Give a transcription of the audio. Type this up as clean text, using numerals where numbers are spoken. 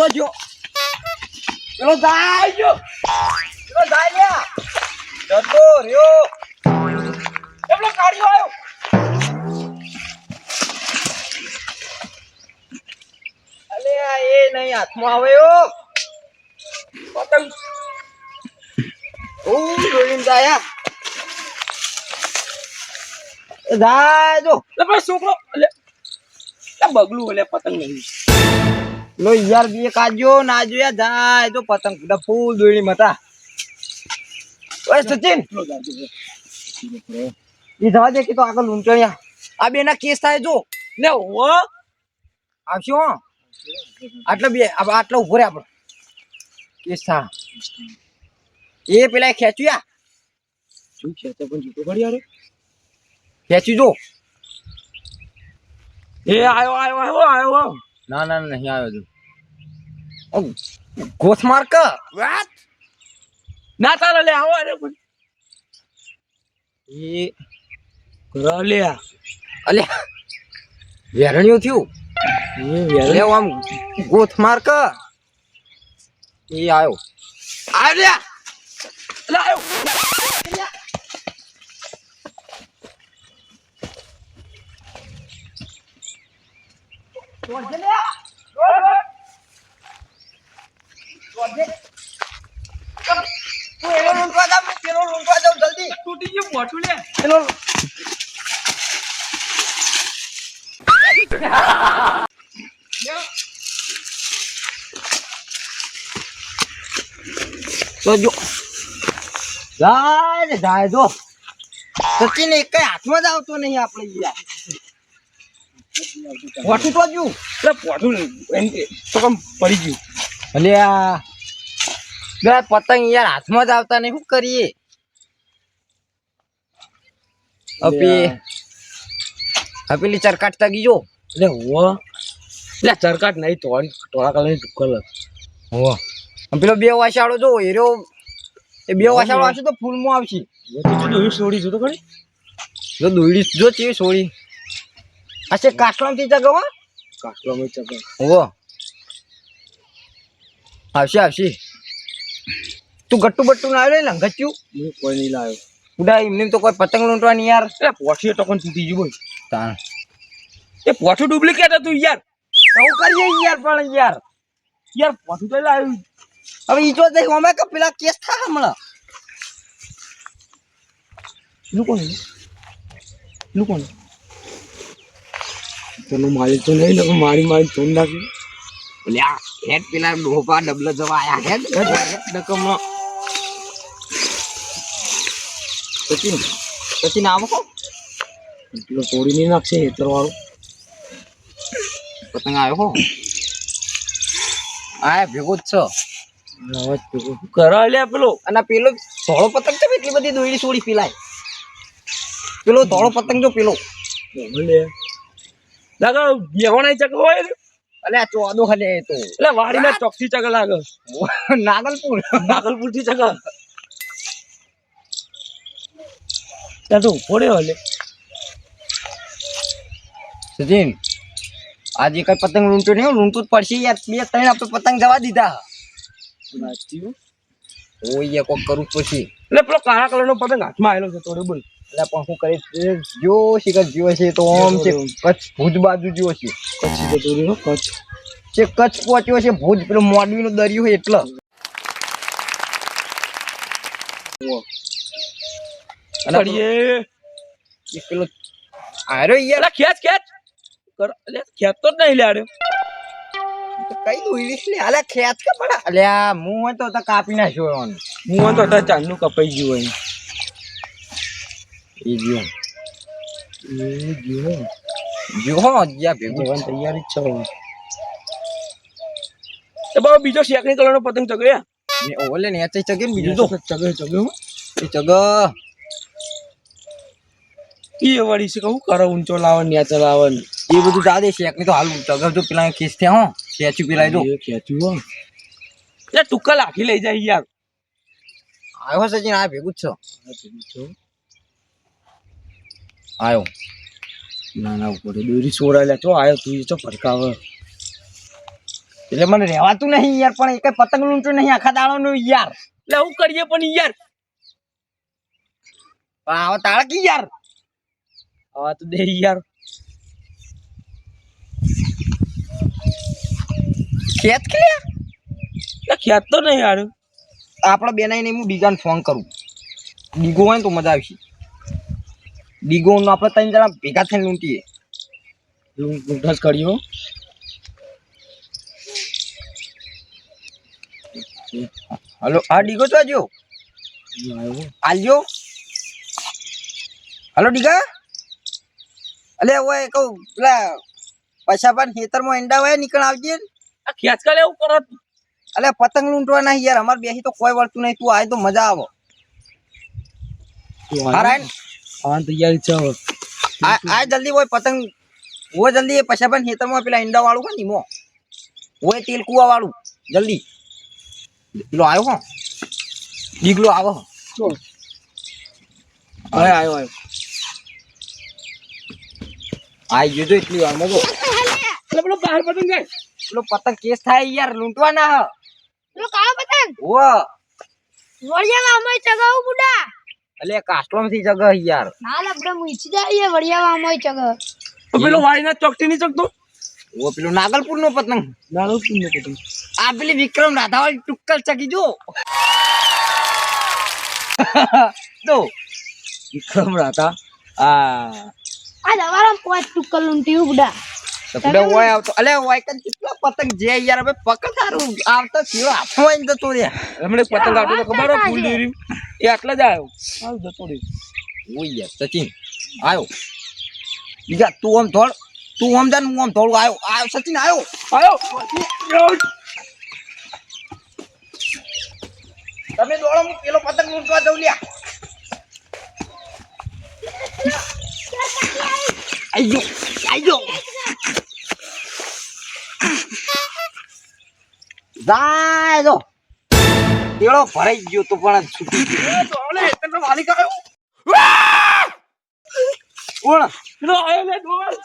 જો પેલો જાય જો પેલો જાય લ્યા જતો રહ્યો પેલો કાઢ્યો આવ્યો અલે આ એ નહીં હાથમાં આવ્યો પતંગ ઓ જોઈને જાય જો પેલો છોકરો અલે બગલું અલે પતંગ નહીં લો યાર બે કાજો ના જોયા જાય તો પતંગ પૂરા ફૂલ દોડી મતા ઓય સચિન ઈ જવા દે કે તો આગળ લૂંટણ્યા આ બે ના કેસ થાય જો લે હો આવશો આટલો બે આટલો ઉભો રે આપણો કેસ થા એ પેલા ખેંચ્યા શું ખેંચે પણ જીતો પડી યાર ખેંચી જો એ આયો ના નહીં આવ્યો તું ગોથ માર ક વાત ના ચાલે લે આવો અરે એ કરા લે અલે વેરણ્યો થયું એ વેરણ્યો આમ ગોથ માર ક એ આવ્યો લે આવ્યો Tuan je le. Tuan je. Kom. Tu elo luntwa jam jaldi. Tuti je motu le. Elo. Sojo. જાય જો સચિન એક કઈ હાથમાં જ આવતો નહીં આપણે યાર પોઠું તો જ્યું એટલે પોઠું તો કમ પડી ગયું એટલે આ બે પતંગ યાર હાથમાં જ આવતા નહીં શું કરીએ પેલી ચરકાટ તગી જો એટલે હો એટલે ચરકાટ નહીં ટોળા કલર કલર હો પેલો બે વાસાળો જો હીરો એ બે વાસાળો આવશે તો ફૂલમાં આવશે દોડી છોડી જો તો ખરી જો દોડી જો ચેવી છોડી અચ્છા કાટલામાંથી ચગાવ કાટલામાં ચગાવ હો આવશે તું ગટ્ટુ બટ્ટુ ના આવ્યો ને લંગચ્યું કોઈ નહીં લાવ્યો ઉડા એમને તો કોઈ પતંગ લૂંટવાની યાર એટલે પોઠીએ ટોકન તૂટી ગયું બોલ તાણ એ પોઠું ડુપ્લિકેટ હતું યાર તો કરીએ યાર પણ યાર પોઠું તો લાવ્યું હવે ઈ જો દેખ અમે કે પેલા કેસ થા હમણાં લુકોન તને મારી તો નહીં ને મારી તોડ નાખી લ્યા હેડ પેલા ડોપા ડબલ જવા આયા હેડ ડકમનો સચિન આવો કો પેલો તોડી નહીં નાખશે હેતર વાળો પતંગ આવ્યો હો આ ભેગો જ છો કરા લ્યા પેલો અને પેલો ધોળો પતંગ તો એટલી બધી દોડી છોડી પીલાય પેલો ધોળો પતંગ જો પેલો લે લાગો બેહો નહીં ચક હોય અલે આ ચોદો ખલે તો એટલે વાડીના ચોકસી ચક લાગે નાગલપુર થી ચક તો ફોડે હલે સજીન આજે કઈ પતંગ લૂંટો નહીં લૂંટવું જ પડશે યાર બે ત્રણ આપણે પતંગ જવા દીધા ઓય કોક કરું પછી એટલે પેલો કાળા કલર નો પતંગ હાથમાં આવેલો છે થોડું બોલ એટલે પણ હું કરી જો શિખર જીવો છે તો આમ છે કચ્છ ભુજ બાજુ જીવો છે કચ્છ જતો કચ્છ છે કચ્છ પહોંચ્યો છે ભુજ પેલો મોડવી નો દરિયો હોય એટલે પેલો આર્યો યાર ખેંચ ખેંચ તો જ નહીં લ્યાડ્યો કઈ દોઈલીસ લે અલે ખેંચ કે પડા અલ્યા મું હોય તો કાપી નાખ્યો હું હોય તો ચાંદનું કપાઈ ગયું હોય એ જો જ્યાં ભેગું તૈયારી જ છે તો બાબા બીજો શેકણી કલર નો પતંગ ચગ્યા ઓલે ને ચગે ને બીજું તો ચગે એ ચગ એ વળી છે કહું કરો ઊંચો લાવન ન્યા ચલાવન એ બધું જા દે શેકણી તો હાલ ચગર જો પેલા કેસ થયા હો ખેંચ્યું પેલા જો ખેંચ્યું હો એટલે ટુક્કા લાખી લઈ જાય યાર આવ્યો સચિન આ ભેગું જ છો આયો ના ઉપર દોરી છોડાયેલા તો આયો તું તો ફરકાવ એટલે મને રહેવાતું નહીં યાર, પણ એક પતંગ લૂંટું નહીં આખા દાડાનું યાર. એટલે હું કરીએ પણ યાર. આવો તાળકી યાર. હવે તો દે યાર. ખેત કે ખ્યાત તો નહીં યાર. આપણે બેનાઈને હું ડીગાને ફોન કરું. ડીગો હોય ને તો મજા આવશે. ડીગો આપણે 3 જણા ભેગા થઈને લૂંટીએ. લૂંટસ કર્યો. હલો, હા ડીગો તો આજો. આલજો. હલો ડીગા. અલે ઓય કહું પેલા પૈસા પણ ખેતરમાં ઈંડા હોય નીકળ આવજે. આ ખેંચ કાલે એવું કરત. અલે પતંગ લૂંટવા નહીં યાર, અમાર બેહી તો કોઈ વળતું નહીં. તું આય તો મજા આવે. હા તૈયારી છે હવે. આ જલ્દી હોય પતંગ वो जल्दी पछा पण खेतर में पेला ईंडा वालू है नीमो वो तेल कुआ वालू जल्दी लो आयो हो दीगलो आवो हो आयो आयो आई जो तो इतनी वार में तो પેલો બહાર પતંગ જાય. પેલો પતંગ કેસ થાય યાર લૂંટવાના હ પેલો કાળો પતંગ ઓ વળિયામાં અમય ચગાવ બુડા અલે કાસ્ટોમ થી જગહ યાર ના લબડે મુઈથી જાય વળિયામાં અમય ચગાવ તો પેલો વાળીના ચોકટી ની ચકતો वो पेलो नागलपुर नो पतंग નાગલપુર નો પતંગ आ पेली विक्रम राधावाल टुक्कल चकी जो तो વિક્રમ રાતા આ દવારામ પોચ ટુક્કલ લૂંટી બુડા तो पेलो ओए आवतो अले ओए कन कितना पतंग जे यार अबे पकड़ तारू आवतो थियो हाथो इन जतो रे હમણે પતંગ આટો તો ખબર હે ફૂલ દેરી એ આટલા જ આવ્યો આવ જતો રે ओ यार सचिन आयो बीजा तू हम थोड़ तू हम जान हम थोड़ आयो आयो सचिन आयो આવ્યો તમે દોડો હું પેલો પતંગ લૂંટવા દઉં લ્યા આયો આયો જાય દો પેલો ભરાઈ ગયો તો પણ છૂટી ગયો દોડે તને માલિક આવ્યો કોણ પેલો આયો લે દોડ